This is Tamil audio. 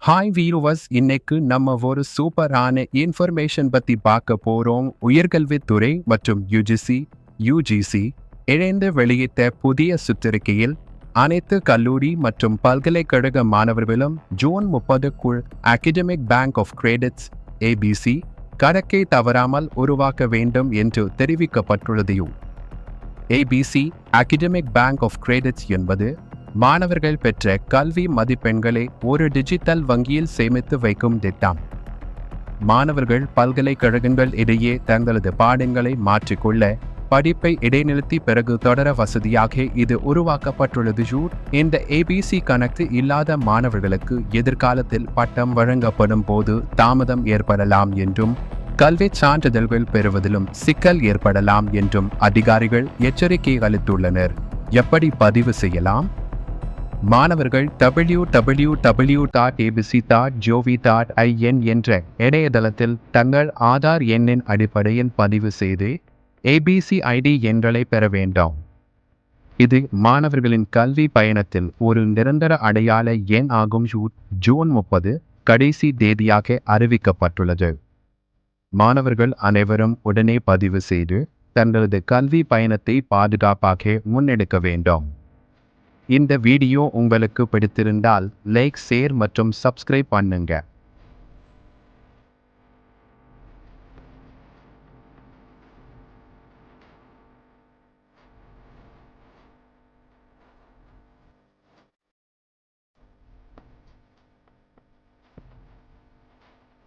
ஹாய் வீவர்ஸ், இன்னைக்கு நம்ம ஒரு சூப்பரான இன்ஃபர்மேஷன் பத்தி பார்க்க போறோம். உயர்கல்வித்துறை மற்றும் யுஜிசி இணைந்து வெளியிட்ட புதிய சுற்றறிக்கையில் அனைத்து கல்லூரி மற்றும் பல்கலைக்கழக மாணவர்களும் ஜூன் 30க்குள் academic bank of credits ABC கணக்கை தவறாமல் உருவாக்க வேண்டும் என்று தெரிவிக்கப்பட்டுள்ளது. ABC academic bank of credits என்பது மாணவர்கள் பெற்ற கல்வி மதிப்பெண்களை ஒரு டிஜிட்டல் வங்கியில் சேமித்து வைக்கும் திட்டம். மாணவர்கள் பல்கலைக்கழகங்கள் இடையே தங்களது பாடங்களை மாற்றிக்கொள்ள, படிப்பை இடைநிறுத்தி பிறகு தொடர வசதியாக இது உருவாக்கப்பட்டுள்ளது. இந்த ஏபிசி கணக்கு இல்லாத மாணவர்களுக்கு எதிர்காலத்தில் பட்டம் வழங்கப்படும் போது தாமதம் ஏற்படலாம் என்றும், கல்வி சான்றிதழ்கள் பெறுவதிலும் சிக்கல் ஏற்படலாம் என்றும் அதிகாரிகள் எச்சரிக்கை அளித்துள்ளனர். எப்படி பதிவு செய்யலாம்? மாணவர்கள் www.abc.gov.in என்ற இணையதளத்தில் தங்கள் ஆதார் எண்ணின் அடிப்படையில் பதிவு செய்து ஏபிசி ஐடி எண்களை பெற வேண்டும். இது மாணவர்களின் கல்வி பயணத்தில் ஒரு நிரந்தர அடையாள எண் ஆகும். ஜூன் 30 கடைசி தேதியாக அறிவிக்கப்பட்டுள்ளது. மாணவர்கள் அனைவரும் உடனே பதிவு செய்து தங்களது கல்வி பயணத்தை பாதுகாப்பாக முன்னெடுக்க வேண்டும். இந்த வீடியோ உங்களுக்கு பிடித்திருந்தால் லைக், ஷேர் மற்றும் சப்ஸ்கிரைப் பண்ணுங்க.